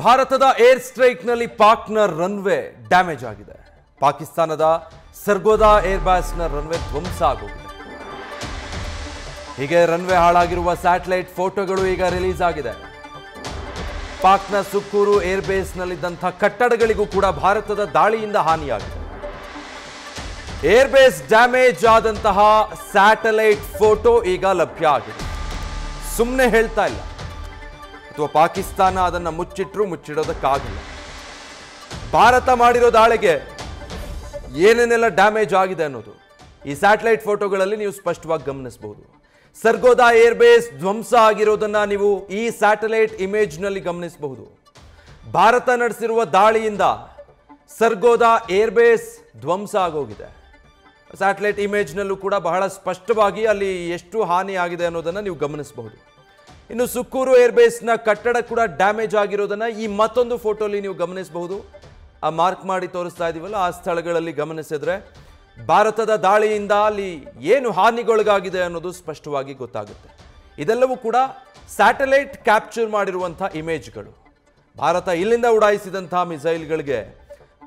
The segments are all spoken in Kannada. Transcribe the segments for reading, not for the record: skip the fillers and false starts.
ಭಾರತದ ಏರ್ ಸ್ಟ್ರೈಕ್ನಲ್ಲಿ ಪಾಕ್ನ ರನ್ವೇ ಡ್ಯಾಮೇಜ್ ಆಗಿದೆ. ಪಾಕಿಸ್ತಾನದ ಸರ್ಗೋದಾ ಏರ್ಬೇಸ್ನ ರನ್ವೇ ಧ್ವಂಸ ಆಗೋಗಿದೆ. ಹೀಗೆ ರನ್ವೇ ಹಾಳಾಗಿರುವ ಸ್ಯಾಟಲೈಟ್ ಫೋಟೋಗಳು ಈಗ ರಿಲೀಸ್ ಆಗಿದೆ. ಪಾಕ್ನ ಸುಕ್ಕೂರು ಏರ್ಬೇಸ್ನಲ್ಲಿದ್ದಂಥ ಕಟ್ಟಡಗಳಿಗೂ ಕೂಡ ಭಾರತದ ದಾಳಿಯಿಂದ ಹಾನಿಯಾಗಿದೆ. ಏರ್ಬೇಸ್ ಡ್ಯಾಮೇಜ್ ಆದಂತಹ ಸ್ಯಾಟಲೈಟ್ ಫೋಟೋ ಈಗ ಲಭ್ಯ ಆಗಿದೆ. ಸುಮ್ಮನೆ ಹೇಳ್ತಾ ಇಲ್ಲ, ಅಥವಾ ಪಾಕಿಸ್ತಾನ ಅದನ್ನು ಮುಚ್ಚಿಡೋದಕ್ಕಾಗಲ್ಲ. ಭಾರತ ಮಾಡಿರೋ ದಾಳಿಗೆ ಏನೇನೆಲ್ಲ ಡ್ಯಾಮೇಜ್ ಆಗಿದೆ ಅನ್ನೋದು ಈ ಸ್ಯಾಟಲೈಟ್ ಫೋಟೋಗಳಲ್ಲಿ ನೀವು ಸ್ಪಷ್ಟವಾಗಿ ಗಮನಿಸಬಹುದು. ಸರ್ಗೋದಾ ಏರ್ಬೇಸ್ ಧ್ವಂಸ ಆಗಿರೋದನ್ನ ನೀವು ಈ ಸ್ಯಾಟಲೈಟ್ ಇಮೇಜ್ನಲ್ಲಿ ಗಮನಿಸಬಹುದು. ಭಾರತ ನಡೆಸಿರುವ ದಾಳಿಯಿಂದ ಸರ್ಗೋದಾ ಏರ್ಬೇಸ್ ಧ್ವಂಸ ಆಗೋಗಿದೆ. ಸ್ಯಾಟಲೈಟ್ ಇಮೇಜ್ನಲ್ಲೂ ಕೂಡ ಬಹಳ ಸ್ಪಷ್ಟವಾಗಿ ಅಲ್ಲಿ ಎಷ್ಟು ಹಾನಿ ಆಗಿದೆ ಅನ್ನೋದನ್ನು ನೀವು ಗಮನಿಸಬಹುದು. ಇನ್ನು ಸುಕ್ಕೂರು ಏರ್ಬೇಸ್ನ ಕಟ್ಟಡ ಕೂಡ ಡ್ಯಾಮೇಜ್ ಆಗಿರೋದನ್ನ ಈ ಮತ್ತೊಂದು ಫೋಟೋಲಿ ನೀವು ಗಮನಿಸಬಹುದು. ಆ ಮಾರ್ಕ್ ಮಾಡಿ ತೋರಿಸ್ತಾ ಇದೀವಲ್ಲ, ಆ ಸ್ಥಳಗಳಲ್ಲಿ ಗಮನಿಸಿದ್ರೆ ಭಾರತದ ದಾಳಿಯಿಂದ ಅಲ್ಲಿ ಏನು ಹಾನಿಗೊಳಗಾಗಿದೆ ಅನ್ನೋದು ಸ್ಪಷ್ಟವಾಗಿ ಗೊತ್ತಾಗುತ್ತೆ. ಇದೆಲ್ಲವೂ ಕೂಡ ಸ್ಯಾಟಲೈಟ್ ಕ್ಯಾಪ್ಚರ್ ಮಾಡಿರುವಂಥ ಇಮೇಜ್ಗಳು. ಭಾರತ ಇಲ್ಲಿಂದ ಉಡಾಯಿಸಿದಂತಹ ಮಿಸೈಲ್ಗಳಿಗೆ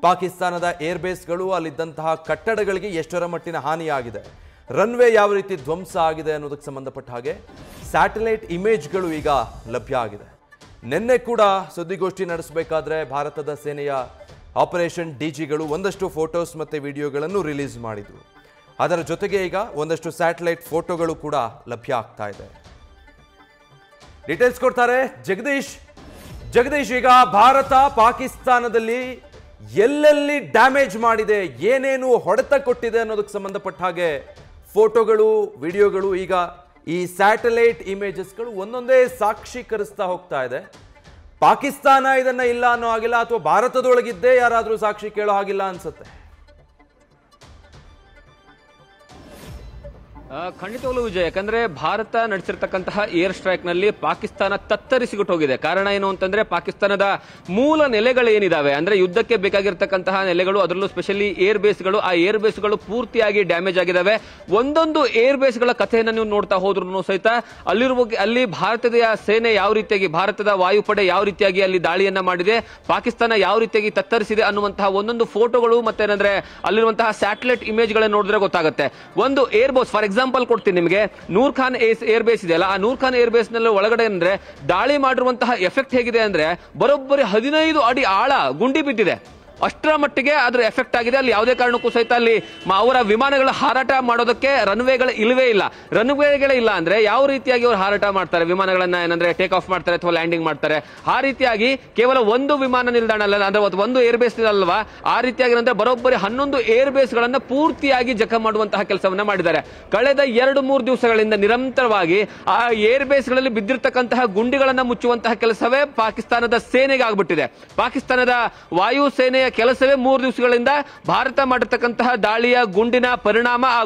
ಪಾಕಿಸ್ತಾನದ ಏರ್ಬೇಸ್ಗಳು, ಅಲ್ಲಿದ್ದಂತಹ ಕಟ್ಟಡಗಳಿಗೆ ಎಷ್ಟರ ಮಟ್ಟಿನ ಹಾನಿಯಾಗಿದೆ, ರನ್ವೇ ಯಾವ ರೀತಿ ಧ್ವಂಸ ಆಗಿದೆ ಅನ್ನೋದಕ್ಕೆ ಸಂಬಂಧಪಟ್ಟ ಹಾಗೆ ಸ್ಯಾಟಲೈಟ್ ಇಮೇಜ್ಗಳು ಈಗ ಲಭ್ಯ ಆಗಿದೆ. ನಿನ್ನೆ ಕೂಡ ಸುದ್ದಿಗೋಷ್ಠಿ ನಡೆಸಬೇಕಾದ್ರೆ ಭಾರತದ ಸೇನೆಯ ಆಪರೇಷನ್ ಡಿಜಿಗಳು ಒಂದಷ್ಟು ಫೋಟೋಸ್ ಮತ್ತು ವಿಡಿಯೋಗಳನ್ನು ರಿಲೀಸ್ ಮಾಡಿದರು. ಅದರ ಜೊತೆಗೆ ಈಗ ಒಂದಷ್ಟು ಸ್ಯಾಟಲೈಟ್ ಫೋಟೋಗಳು ಕೂಡ ಲಭ್ಯ ಆಗ್ತಾ ಇದೆ. ಡೀಟೇಲ್ಸ್ ಕೊಡ್ತಾರೆ ಜಗದೀಶ್. ಈಗ ಭಾರತ ಪಾಕಿಸ್ತಾನದಲ್ಲಿ ಎಲ್ಲೆಲ್ಲಿ ಡ್ಯಾಮೇಜ್ ಮಾಡಿದೆ, ಏನೇನು ಹೊಡೆತ ಕೊಟ್ಟಿದೆ ಅನ್ನೋದಕ್ಕೆ ಸಂಬಂಧಪಟ್ಟ ಹಾಗೆ ಫೋಟೋಗಳು, ವಿಡಿಯೋಗಳು, ಈಗ ಈ ಸ್ಯಾಟಲೈಟ್ ಇಮೇಜಸ್ಗಳು ಒಂದೊಂದೇ ಸಾಕ್ಷೀಕರಿಸ್ತಾ ಹೋಗ್ತಾ ಇದೆ. ಪಾಕಿಸ್ತಾನ ಇದನ್ನ ಇಲ್ಲ ಅನ್ನೋ ಹಾಗಿಲ್ಲ, ಅಥವಾ ಭಾರತದೊಳಗಿದ್ದೇ ಯಾರಾದರೂ ಸಾಕ್ಷಿ ಕೇಳೋ ಹಾಗಿಲ್ಲ ಅನ್ಸುತ್ತೆ. ಖಂಡಿತವಾಗ್ಲೂ ವಿಜಯ್, ಯಾಕಂದ್ರೆ ಭಾರತ ನಡೆಸಿರ್ತಕ್ಕಂತಹ ಏರ್ ಸ್ಟ್ರೈಕ್ ನಲ್ಲಿ ಪಾಕಿಸ್ತಾನ ತತ್ತರಿಸಿಬಿಟ್ಟು ಹೋಗಿದೆ. ಕಾರಣ ಏನು ಅಂತಂದ್ರೆ ಪಾಕಿಸ್ತಾನದ ಮೂಲ ನೆಲೆಗಳು ಏನಿದಾವೆ, ಅಂದ್ರೆ ಯುದ್ಧಕ್ಕೆ ಬೇಕಾಗಿರ್ತಕ್ಕಂತಹ ನೆಲೆಗಳು, ಅದರಲ್ಲೂ ಸ್ಪೆಷಲಿ ಏರ್ ಬೇಸ್ಗಳು, ಆ ಏರ್ ಬೇಸ್ಗಳು ಪೂರ್ತಿಯಾಗಿ ಡ್ಯಾಮೇಜ್ ಆಗಿದಾವೆ. ಒಂದೊಂದು ಏರ್ ಬೇಸ್ಗಳ ಕಥೆಯನ್ನು ನೀವು ನೋಡ್ತಾ ಹೋದ್ರು ಸಹಿತ ಅಲ್ಲಿ ಭಾರತದ ಸೇನೆ ಯಾವ ರೀತಿಯಾಗಿ, ಭಾರತದ ವಾಯುಪಡೆ ಯಾವ ರೀತಿಯಾಗಿ ಅಲ್ಲಿ ದಾಳಿಯನ್ನ ಮಾಡಿದೆ, ಪಾಕಿಸ್ತಾನ ಯಾವ ರೀತಿಯಾಗಿ ತತ್ತರಿಸಿದೆ ಅನ್ನುವಂತಹ ಒಂದೊಂದು ಫೋಟೋಗಳು ಮತ್ತೇನಂದ್ರೆ ಅಲ್ಲಿರುವಂತಹ ಸ್ಯಾಟಲೈಟ್ ಇಮೇಜ್ ಗಳನ್ನ ನೋಡಿದ್ರೆ ಗೊತ್ತಾಗುತ್ತೆ. ಒಂದು ಏರ್ ಬೇಸ್ ಫಾರ್ ಎಕ್ಸಾಂಪಲ್ ಕೊಡ್ತೀನಿ ನಿಮಗೆ, ನೂರ್ ಖಾನ್ ಏರ್ ಬೇಸ್ ಇದೆಯಲ್ಲ, ಆ ನೂರ್ ಖಾನ್ ಏರ್ ಬೇಸ್ ನಲ್ಲಿ ಒಳಗಡೆ ಅಂದ್ರೆ ದಾಳಿ ಮಾಡಿರುವಂತಹ ಎಫೆಕ್ಟ್ ಹೇಗಿದೆ ಅಂದ್ರೆ ಬರೋಬ್ಬರಿ 15 ಅಡಿ ಆಳ ಗುಂಡಿ ಬಿದ್ದಿದೆ. ಅಷ್ಟರ ಮಟ್ಟಿಗೆ ಅದರ ಎಫೆಕ್ಟ್ ಆಗಿದೆ. ಅಲ್ಲಿ ಯಾವುದೇ ಕಾರಣಕ್ಕೂ ಸಹಿತ ಅಲ್ಲಿ ಅವರ ವಿಮಾನಗಳ ಹಾರಾಟ ಮಾಡೋದಕ್ಕೆ ರನ್ವೇಗಳು ಇಲ್ಲವೇ ಇಲ್ಲ. ರನ್ವೇಗಳೇ ಇಲ್ಲ ಅಂದ್ರೆ ಯಾವ ರೀತಿಯಾಗಿ ಅವರು ಹಾರಾಟ ಮಾಡ್ತಾರೆ, ವಿಮಾನಗಳನ್ನ ಏನಂದ್ರೆ ಟೇಕ್ ಆಫ್ ಮಾಡ್ತಾರೆ ಅಥವಾ ಲ್ಯಾಂಡಿಂಗ್ ಮಾಡ್ತಾರೆ. ಆ ರೀತಿಯಾಗಿ ಕೇವಲ ಒಂದು ವಿಮಾನ ನಿಲ್ದಾಣ ಅಲ್ಲ, ಅಂದ್ರೆ ಒಂದು ಏರ್ ಬೇಸ್ ಅಲ್ವಾ, ಆ ರೀತಿಯಾಗಿ ಅಂದ್ರೆ ಬರೋಬ್ಬರಿ 11 ಏರ್ ಬೇಸ್ ಗಳನ್ನ ಪೂರ್ತಿಯಾಗಿ ಜಖಂ ಮಾಡುವಂತಹ ಕೆಲಸವನ್ನ ಮಾಡಿದ್ದಾರೆ. ಕಳೆದ 2-3 ದಿವಸಗಳಿಂದ ನಿರಂತರವಾಗಿ ಆ ಏರ್ ಬೇಸ್ ಗಳಲ್ಲಿ ಬಿದ್ದಿರ್ತಕ್ಕಂತಹ ಗುಂಡಿಗಳನ್ನ ಮುಚ್ಚುವಂತಹ ಕೆಲಸವೇ ಪಾಕಿಸ್ತಾನದ ಸೇನೆಗೆ ಆಗ್ಬಿಟ್ಟಿದೆ. ಪಾಕಿಸ್ತಾನದ ವಾಯು ಸೇನೆಯ ಕೆಲಸವೇ 3 ದಿವಸಗಳಿಂದ ಭಾರತ ಮಾಡಿರ್ತಕ್ಕಂತಹ ದಾಳಿಯ ಗುಂಡಿನ ಪರಿಣಾಮ ಆ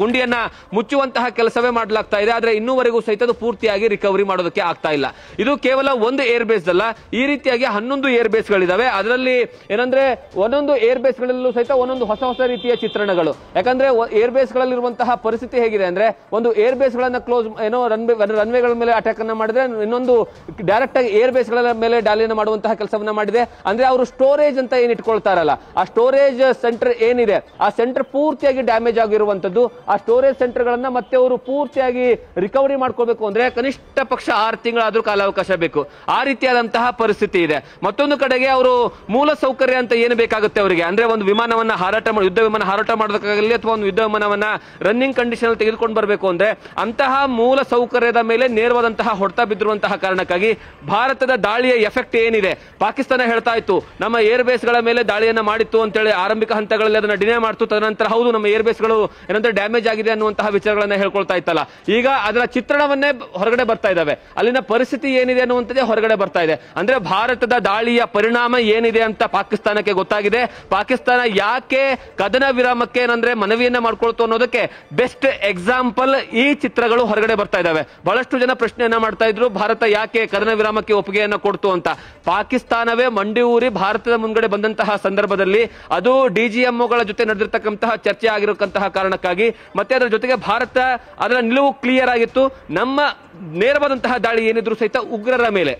ಗುಂಡಿಯನ್ನ ಮುಚ್ಚುವಂತಹ ಕೆಲಸವೇ ಮಾಡಲಾಗ್ತಾ ಇದೆ. ಆದ್ರೆ ಇನ್ನೂವರೆಗೂ ಸಹಿತ ಪೂರ್ತಿಯಾಗಿ ರಿಕವರಿ ಮಾಡೋದಕ್ಕೆ ಆಗ್ತಾ ಇಲ್ಲ. ಇದು ಕೇವಲ ಒಂದು ಏರ್ ಬೇಸ್ ಅಲ್ಲ, ಈ ರೀತಿಯಾಗಿ 11 ಏರ್ ಬೇಸ್ ಗಳಿದಾವೆ. ಅದರಲ್ಲಿ ಏನಂದ್ರೆ ಒಂದೊಂದು ಏರ್ ಬೇಸ್ ಗಳಲ್ಲೂ ಸಹಿತ ಒಂದೊಂದು ಹೊಸ ರೀತಿಯ ಚಿತ್ರಣಗಳು. ಯಾಕಂದ್ರೆ ಏರ್ ಬೇಸ್ ಗಳಲ್ಲಿರುವಂತಹ ಪರಿಸ್ಥಿತಿ ಹೇಗಿದೆ ಅಂದ್ರೆ, ಒಂದು ಏರ್ ಬೇಸ್ ಗಳನ್ನ ಕ್ಲೋಸ್ ಏನೋ ರನ್ವೇಗಳ ಮೇಲೆ ಅಟ್ಯಾಕ್ ಅನ್ನ ಮಾಡಿದ್ರೆ, ಇನ್ನೊಂದು ಡೈರೆಕ್ಟ್ ಆಗಿ ಏರ್ ಬೇಸ್ ಗಳ ಮೇಲೆ ದಾಳಿಯನ್ನು ಮಾಡುವಂತಹ ಕೆಲಸವನ್ನ ಮಾಡಿದೆ. ಅಂದ್ರೆ ಅವರು ಸ್ಟೋರೇಜ್ ಅಂತ ಇಟ್ಕೊಳ್ತಾರಲ್ಲ, ಆ ಸ್ಟೋರೇಜ್ ಸೆಂಟರ್ ಏನಿದೆ, ಆ ಸೆಂಟರ್ ಪೂರ್ತಿಯಾಗಿ ಡ್ಯಾಮೇಜ್ ಆಗಿರುವಂತದ್ದು. ಆ ಸ್ಟೋರೇಜ್ ಸೆಂಟರ್ ಗಳನ್ನ ಮತ್ತೆ ಅವರು ಪೂರ್ತಿಯಾಗಿ ರಿಕವರಿ ಮಾಡ್ಕೋಬೇಕು ಅಂದ್ರೆ ಕನಿಷ್ಠ ಪಕ್ಷ 6 ತಿಂಗಳಾದ್ರೂ ಕಾಲಾವಕಾಶ ಬೇಕು. ಆ ರೀತಿಯಾದಂತಹ ಪರಿಸ್ಥಿತಿ ಇದೆ. ಮತ್ತೊಂದು ಕಡೆಗೆ ಅವರು ಮೂಲ ಸೌಕರ್ಯ ಅಂತ ಏನು ಬೇಕಾಗುತ್ತೆ ಅವರಿಗೆ, ಅಂದ್ರೆ ಒಂದು ವಿಮಾನವನ್ನ ಯುದ್ಧ ವಿಮಾನ ಹಾರಾಟ ಮಾಡೋದಕ್ಕಾಗಲಿ ಅಥವಾ ಒಂದು ಯುದ್ಧ ವಿಮಾನವನ್ನ ರನ್ನಿಂಗ್ ಕಂಡೀಷನ್ ಅಲ್ಲಿ ತೆಗೆದುಕೊಂಡು ಬರಬೇಕು ಅಂದ್ರೆ ಅಂತಹ ಮೂಲ ಸೌಕರ್ಯದ ಮೇಲೆ ನೇರವಾದಂತಹ ಹೊಡೆತ ಬಿದ್ದಿರುವಂತಹ ಕಾರಣಕ್ಕಾಗಿ ಭಾರತದ ದಾಳಿಯ ಎಫೆಕ್ಟ್ ಏನಿದೆ, ಪಾಕಿಸ್ತಾನ ಹೇಳ್ತಾ ಇತ್ತು ನಮ್ಮ ಏರ್ ಬೇಸ್ ಗಳ ಮೇಲೆ ದಾಳಿಯನ್ನ ಮಾಡಿತ್ತು ಅಂತ ಹೇಳಿ ಆರಂಭಿಕ ಹಂತಗಳಲ್ಲಿ ಅದನ್ನ ಡಿನೇ ಮಾಡ್ತು. ತದನಂತರ ಹೌದು ನಮ್ಮ ಏರ್ ಬೇಸ್ ಗಳು ಏನಂದ್ರೆ ಡ್ಯಾಮೇಜ್ ಆಗಿದೆ ಅನ್ನುವಂತಹ ವಿಚಾರಗಳನ್ನ ಹೇಳ್ಕೊಳ್ತಾ ಇತ್ತಲ್ಲ, ಈಗ ಅದರ ಚಿತ್ರಣವನ್ನೇ ಹೊರಗಡೆ ಬರ್ತಾ ಇದಾವೆ. ಅಲ್ಲಿನ ಪರಿಸ್ಥಿತಿ ಏನಿದೆ ಅನ್ನುವಂಥದ್ದೇ ಹೊರಗಡೆ ಬರ್ತಾ ಇದೆ. ಅಂದ್ರೆ ಭಾರತದ ದಾಳಿಯ ಪರಿಣಾಮ ಏನಿದೆ ಅಂತ ಪಾಕಿಸ್ತಾನಕ್ಕೆ ಗೊತ್ತಾಗಿದೆ. ಪಾಕಿಸ್ತಾನ ಯಾಕೆ ಕದನ ವಿರಾಮಕ್ಕೆ ಏನಂದ್ರೆ ಮನವಿಯನ್ನ ಮಾಡ್ಕೊಳ್ತು ಅನ್ನೋದಕ್ಕೆ ಬೆಸ್ಟ್ ಎಕ್ಸಾಂಪಲ್ ಈ ಚಿತ್ರಗಳು ಹೊರಗಡೆ ಬರ್ತಾ ಇದಾವೆ. ಬಹಳಷ್ಟು ಜನ ಪ್ರಶ್ನೆಯನ್ನ ಮಾಡ್ತಾ ಇದ್ರು, ಭಾರತ ಯಾಕೆ ಕದನ ವಿರಾಮಕ್ಕೆ ಒಪ್ಪಿಗೆಯನ್ನ ಕೊಡ್ತು ಅಂತ. ಪಾಕಿಸ್ತಾನವೇ ಮಂಡಿ ಊರಿ ಭಾರತದ ಮುಂಗಡೆ ಬಂದಂತಹ ಸಂದರ್ಭದಲ್ಲಿ ಅದು ಡಿಜಿಎಂಒಗಳ ಜೊತೆ ನಡೆದಿರತಕ್ಕಂತಹ ಚರ್ಚೆ ಆಗಿರತಕ್ಕಂತಹ ಕಾರಣಕ್ಕಾಗಿ ಮತ್ತೆ ಅದರ ಜೊತೆಗೆ ಭಾರತ ಅದರ ನಿಲುವು ಕ್ಲಿಯರ್ ಆಗಿತ್ತು. ನಮ್ಮ ನೇರವಾದಂತಹ ದಾಳಿ ಏನಿದ್ರು ಸಹಿತ ಉಗ್ರರ ಮೇಲೆ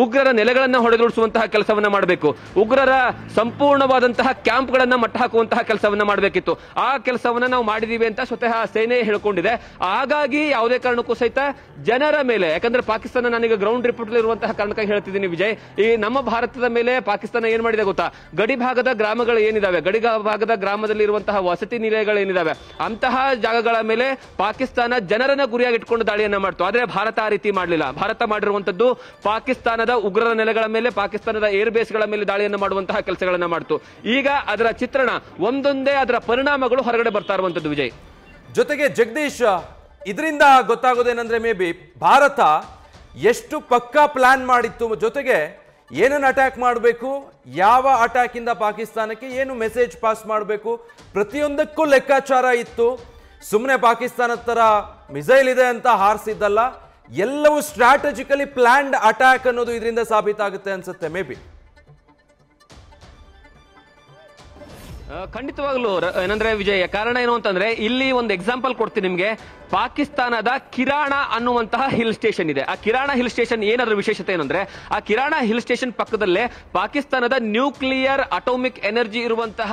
ಉಗ್ರರ ನೆಲೆಗಳನ್ನ ಹೊಡೆದುರುಳಿಸುವಂತಹ ಕೆಲಸವನ್ನ ಮಾಡಬೇಕು, ಉಗ್ರರ ಸಂಪೂರ್ಣವಾದಂತಹ ಕ್ಯಾಂಪ್ಗಳನ್ನ ಮಟ್ಟ ಹಾಕುವಂತಹ ಕೆಲಸವನ್ನ ಮಾಡಬೇಕಿತ್ತು. ಆ ಕೆಲಸವನ್ನ ನಾವು ಮಾಡಿದೀವಿ ಅಂತ ಸ್ವತಃ ಸೇನೆ ಹೇಳ್ಕೊಂಡಿದೆ. ಹಾಗಾಗಿ ಯಾವುದೇ ಕಾರಣಕ್ಕೂ ಸಹಿತ ಜನರ ಮೇಲೆ, ಯಾಕಂದ್ರೆ ಪಾಕಿಸ್ತಾನ, ನಾನೀಗ ಗ್ರೌಂಡ್ ರಿಪೋರ್ಟ್ ಇರುವಂತಹ ಕಾರಣಕ್ಕಾಗಿ ಹೇಳ್ತಿದ್ದೀನಿ ವಿಜಯ್, ಈ ನಮ್ಮ ಭಾರತದ ಮೇಲೆ ಪಾಕಿಸ್ತಾನ ಏನ್ ಮಾಡಿದೆ ಗೊತ್ತಾ, ಗಡಿ ಭಾಗದ ಗ್ರಾಮಗಳು ಏನಿದಾವೆ, ಗಡಿ ಭಾಗದ ಗ್ರಾಮದಲ್ಲಿ ಇರುವಂತಹ ವಸತಿ ನಿಲಯಗಳೇನಿದಾವೆ ಅಂತಹ ಜಾಗಗಳ ಮೇಲೆ ಪಾಕಿಸ್ತಾನ ಜನರನ್ನ ಗುರಿಯಾಗಿ ಇಟ್ಕೊಂಡು ದಾಳಿಯನ್ನ ಮಾಡ್ತು. ಆದ್ರೆ ಭಾರತ ಆ ರೀತಿ ಮಾಡಲಿಲ್ಲ. ಭಾರತ ಮಾಡಿರುವಂತದ್ದು ಪಾಕಿಸ್ತಾನದ ಉಗ್ರರ ನೆಲೆಗಳ ಮೇಲೆ, ಪಾಕಿಸ್ತಾನದ ಏರ್ ಬೇಸ್ಗಳ ಮೇಲೆ ದಾಳಿಯನ್ನ ಮಾಡುವಂತಹ ಕೆಲಸಗಳನ್ನ ಮಾಡ್ತು. ಈಗ ಅದರ ಚಿತ್ರಣ ಒಂದೊಂದೇ ಅದರ ಪರಿಣಾಮಗಳು ಹೊರಗಡೆ ಬರ್ತಾ ಇರುವಂತದ್ದು ವಿಜಯ್. ಜೊತೆಗೆ ಜಗದೀಶ್, ಇದರಿಂದ ಗೊತ್ತಾಗೋದೇನಂದ್ರೆ ಮೇ ಬಿ ಭಾರತ ಎಷ್ಟು ಪಕ್ಕಾ ಪ್ಲಾನ್ ಮಾಡಿತ್ತು, ಜೊತೆಗೆ ಏನನ್ನು ಅಟ್ಯಾಕ್ ಮಾಡಬೇಕು, ಯಾವ ಅಟ್ಯಾಕ್ ಇಂದ ಪಾಕಿಸ್ತಾನಕ್ಕೆ ಏನು ಮೆಸೇಜ್ ಪಾಸ್ ಮಾಡಬೇಕು, ಪ್ರತಿಯೊಂದಕ್ಕೂ ಲೆಕ್ಕಾಚಾರ ಇತ್ತು. ಸುಮ್ಮನೆ ಪಾಕಿಸ್ತಾನದ ತರ ಮಿಸೈಲ್ ಇದೆ ಅಂತ ಹಾರಿಸಿದ್ದಲ್ಲ, ಎಲ್ಲವೂ ಸ್ಟ್ರಾಟಜಿಕಲಿ ಪ್ಲಾನ್ಡ್ ಅಟ್ಯಾಕ್ ಅನ್ನೋದು ಇದರಿಂದ ಸಾಬೀತಾಗುತ್ತೆ ಅನ್ಸುತ್ತೆ ಮೇ ಬಿ. ಖಂಡಿತವಾಗ್ಲೂ ಏನಂದ್ರೆ ವಿಜಯ್, ಕಾರಣ ಏನು ಅಂತಂದ್ರೆ ಇಲ್ಲಿ ಒಂದು ಎಕ್ಸಾಂಪಲ್ ಕೊಡ್ತೀನಿ ನಿಮ್ಗೆ. ಪಾಕಿಸ್ತಾನದ ಕಿರಾಣ ಅನ್ನುವಂತಹ ಹಿಲ್ ಸ್ಟೇಷನ್ ಇದೆ. ಆ ಕಿರಾಣ ಹಿಲ್ ಸ್ಟೇಷನ್ ಏನಾದ್ರೂ ವಿಶೇಷತೆ ಏನಂದ್ರೆ, ಆ ಕಿರಾಣ ಹಿಲ್ ಸ್ಟೇಷನ್ ಪಕ್ಕದಲ್ಲೇ ಪಾಕಿಸ್ತಾನದ ನ್ಯೂಕ್ಲಿಯರ್ ಅಟೋಮಿಕ್ ಎನರ್ಜಿ ಇರುವಂತಹ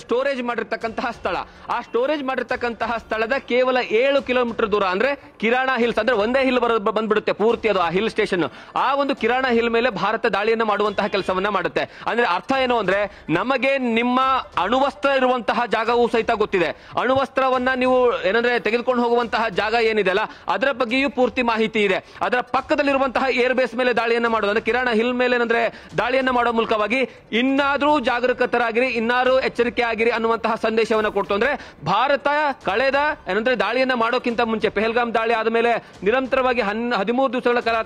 ಸ್ಟೋರೇಜ್ ಮಾಡಿರ್ತಕ್ಕಂತಹ ಸ್ಥಳ. ಆ ಸ್ಟೋರೇಜ್ ಮಾಡಿರ್ತಕ್ಕಂತಹ ಸ್ಥಳದ ಕೇವಲ 7 ಕಿಲೋಮೀಟರ್ ದೂರ, ಅಂದ್ರೆ ಕಿರಾಣ ಹಿಲ್ಸ್, ಅಂದ್ರೆ ಒಂದೇ ಹಿಲ್ ಬಂದ್ಬಿಡುತ್ತೆ ಪೂರ್ತಿ ಅದು ಆ ಹಿಲ್ ಸ್ಟೇಷನ್. ಆ ಒಂದು ಕಿರಾಣ ಹಿಲ್ ಮೇಲೆ ಭಾರತ ದಾಳಿಯನ್ನ ಮಾಡುವಂತಹ ಕೆಲಸವನ್ನ ಮಾಡುತ್ತೆ. ಅಂದ್ರೆ ಅರ್ಥ ಏನು ಅಂದ್ರೆ, ನಮಗೆ ನಿಮ್ಮ ಅಣುವಸ್ತ್ರ ಇರುವಂತಹ ಜಾಗವೂ ಸಹಿತ ಗೊತ್ತಿದೆ. ಅಣುವಸ್ತ್ರವನ್ನ ನೀವು ಏನಂದ್ರೆ ತೆಗೆದುಕೊಂಡು ಹೋಗುವಂತಹ ಜಾಗ ಏನಿದೆ ಅಲ್ಲ, ಅದರ ಬಗ್ಗೆಯೂ ಪೂರ್ತಿ ಮಾಹಿತಿ ಇದೆ. ಅದರ ಪಕ್ಕದಲ್ಲಿರುವಂತಹ ಏರ್ ಬೇಸ್ ಮೇಲೆ ದಾಳಿಯನ್ನ ಮಾಡೋದು, ಅಂದ್ರೆ ಕಿರಾಣ ಹಿಲ್ ಮೇಲೆ ಏನಂದ್ರೆ ದಾಳಿಯನ್ನ ಮಾಡೋ ಮೂಲಕವಾಗಿ ಇನ್ನಾದ್ರೂ ಜಾಗರೂಕತರಾಗಿರಿ, ಇನ್ನಾದ್ರೂ ಎಚ್ಚರಿಕೆ ಆಗಿರಿ ಅನ್ನುವಂತಹ ಸಂದೇಶವನ್ನ ಕೊಡ್ತು. ಅಂದ್ರೆ ಭಾರತ ಕಳೆದ ಏನಂದ್ರೆ ದಾಳಿಯನ್ನ ಮಾಡೋಕ್ಕಿಂತ ಮುಂಚೆ, ಪೆಹಲ್ಗಾಮ್ ದಾಳಿ ಆದ್ಮೇಲೆ ನಿರಂತರವಾಗಿ 13 ದಿವಸಗಳ ಕಾಲ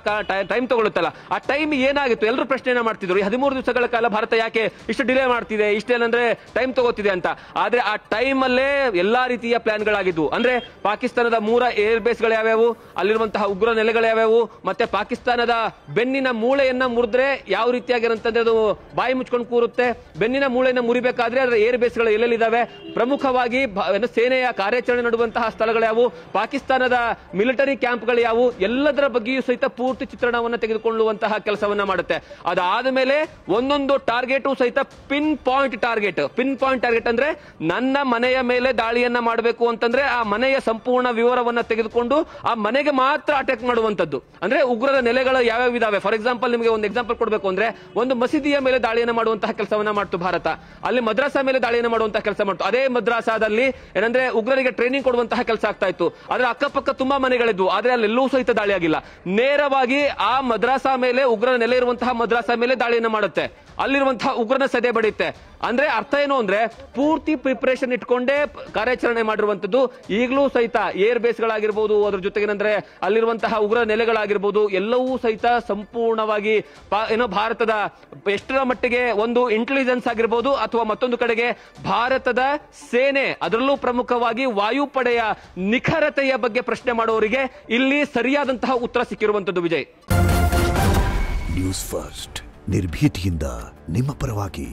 ಟೈಮ್ ತಗೊಳ್ಳುತ್ತಲ್ಲ, ಆ ಟೈಮ್ ಏನಾಗಿತ್ತು ಎಲ್ಲರೂ ಪ್ರಶ್ನೆಯನ್ನ ಮಾಡ್ತಿದ್ರು. ಈ 13 ದಿವಸಗಳ ಕಾಲ ಭಾರತ ಯಾಕೆ ಇಷ್ಟು ಡಿಲೇ ಮಾಡ್ತಿದೆ, ಇಷ್ಟೇನಂದ್ರೆ ಟೈಮ್ ತಗೋತಿದೆ ಅಂತ. ಆದ್ರೆ ಆ ಟೈಮ್ ಅಲ್ಲೇ ಎಲ್ಲಾ ರೀತಿಯ ಪ್ಲಾನ್ ಗಳಾಗಿದ್ವು. ಅಂದ್ರೆ ಪಾಕಿಸ್ತಾನದ 3 ಏರ್ ಬೇಸ್ ಗಳು ಯಾವ್ಯಾವು, ಅಲ್ಲಿರುವಂತಹ ಉಗ್ರ ನೆಲೆಗಳು ಯಾವ್ಯಾವು, ಮತ್ತೆ ಪಾಕಿಸ್ತಾನದ ಬೆನ್ನಿನ ಮೂಳೆಯನ್ನ ಮುರಿದ್ರೆ ಯಾವ ರೀತಿಯಾಗಿರಂತಂದ್ರೆ ಅದು ಬಾಯಿ ಮುಚ್ಕೊಂಡು ಕೂರುತ್ತೆ. ಬೆನ್ನಿನ ಮೂಳೆಯನ್ನ ಮುರಿಬೇಕಾದ್ರೆ ಅದರ ಏರ್ ಬೇಸ್ ಗಳು ಎಲ್ಲೆಲ್ಲಿದ್ದಾವೆ, ಪ್ರಮುಖವಾಗಿ ಸೇನೆಯ ಕಾರ್ಯಾಚರಣೆ ನಡೆಯುವಂತಹ ಸ್ಥಳಗಳು ಯಾವುವು, ಪಾಕಿಸ್ತಾನದ ಮಿಲಿಟರಿ ಕ್ಯಾಂಪ್ಗಳು ಯಾವುವು, ಎಲ್ಲದರ ಬಗ್ಗೆಯೂ ಸಹಿತ ಪೂರ್ತಿ ಚಿತ್ರಣವನ್ನು ತೆಗೆದುಕೊಳ್ಳುವಂತಹ ಕೆಲಸವನ್ನ ಮಾಡುತ್ತೆ. ಅದಾದ ಮೇಲೆ ಒಂದೊಂದು ಟಾರ್ಗೆಟ್ ಸಹಿತ ಪಿನ್ ಪಾಯಿಂಟ್ ಟಾರ್ಗೆಟ್ ಅಂದ್ರೆ ನನ್ನ ಮನೆಯ ಮೇಲೆ ದಾಳಿಯನ್ನ ಮಾಡಬೇಕು ಅಂತಂದ್ರೆ ಆ ಮನೆಯ ಸಂಪೂರ್ಣ ವಿವರವನ್ನ ತೆಗೆದುಕೊಂಡು ಆ ಮನೆಗೆ ಮಾತ್ರ ಅಟ್ಯಾಕ್ ಮಾಡುವಂತದ್ದು. ಅಂದ್ರೆ ಉಗ್ರರ ನೆಲೆಗಳು ಯಾವ್ಯಾವ ಇದಾವೆ. ಫಾರ್ ಎಕ್ಸಾಂಪಲ್ ನಿಮಗೆ ಒಂದು ಎಕ್ಸಾಂಪಲ್ ಕೊಡಬೇಕು ಅಂದ್ರೆ, ಒಂದು ಮಸೀದಿಯ ಮೇಲೆ ದಾಳಿಯನ್ನ ಮಾಡುವಂತಹ ಕೆಲಸವನ್ನ ಮಾಡ್ತು ಭಾರತ. ಅಲ್ಲಿ ಮದ್ರಾಸಾ ಮೇಲೆ ದಾಳಿಯನ್ನ ಮಾಡುವಂತಹ ಕೆಲಸ ಮಾಡ್ತು. ಅದೇ ಮದ್ರಾಸಾದಲ್ಲಿ ಏನಂದ್ರೆ ಉಗ್ರರಿಗೆ ಟ್ರೈನಿಂಗ್ ಕೊಡುವಂತಹ ಕೆಲಸ ಆಗ್ತಾ ಇತ್ತು. ಅದರ ಅಕ್ಕಪಕ್ಕ ತುಂಬಾ ಮನೆಗಳಿದ್ವು, ಆದ್ರೆ ಅಲ್ಲೆಲ್ಲೂ ಸಹಿತ ದಾಳಿ ಆಗಿಲ್ಲ. ನೇರವಾಗಿ ಆ ಮದ್ರಾಸಾ ಮೇಲೆ, ಉಗ್ರರ ನೆಲೆ ಇರುವಂತಹ ಮದ್ರಾಸಾ ಮೇಲೆ ದಾಳಿಯನ್ನ ಮಾಡುತ್ತೆ. ಅಲ್ಲಿರುವಂತಹ ಉಗ್ರನ ಸದೆ ಬಡಿಯುತ್ತೆ. ಅಂದ್ರೆ ಅರ್ಥ ಏನು ಅಂದ್ರೆ, ಪೂರ್ತಿ ಪ್ರಿಪರೇಷನ್ ಇಟ್ಕೊಂಡೇ ಕಾರ್ಯಾಚರಣೆ ಮಾಡಿರುವಂತದ್ದು. ಈಗಲೂ ಸಹಿತ ಏರ್ ಬೇಸ್ ಗಳಾಗಿರ್ಬೋದು, ಅದ್ರ ಜೊತೆಗೇನಂದ್ರೆ ಅಲ್ಲಿರುವಂತಹ ಉಗ್ರ ನೆಲೆಗಳಾಗಿರ್ಬೋದು, ಎಲ್ಲವೂ ಸಹಿತ ಸಂಪೂರ್ಣವಾಗಿ ಏನೋ ಭಾರತದ ಎಷ್ಟರ ಮಟ್ಟಿಗೆ ಒಂದು ಇಂಟೆಲಿಜೆನ್ಸ್ ಆಗಿರ್ಬೋದು, ಅಥವಾ ಮತ್ತೊಂದು ಕಡೆಗೆ ಭಾರತದ ಸೇನೆ, ಅದರಲ್ಲೂ ಪ್ರಮುಖವಾಗಿ ವಾಯುಪಡೆಯ ನಿಖರತೆಯ ಬಗ್ಗೆ ಪ್ರಶ್ನೆ ಮಾಡೋರಿಗೆ ಇಲ್ಲಿ ಸರಿಯಾದಂತಹ ಉತ್ತರ ಸಿಕ್ಕಿರುವಂತದ್ದು ವಿಜಯ್. ನ್ಯೂಸ್ ಫಸ್ಟ್, ನಿರ್ಭೀತಿಯಿಂದ ನಿಮ್ಮ ಪರವಾಗಿ.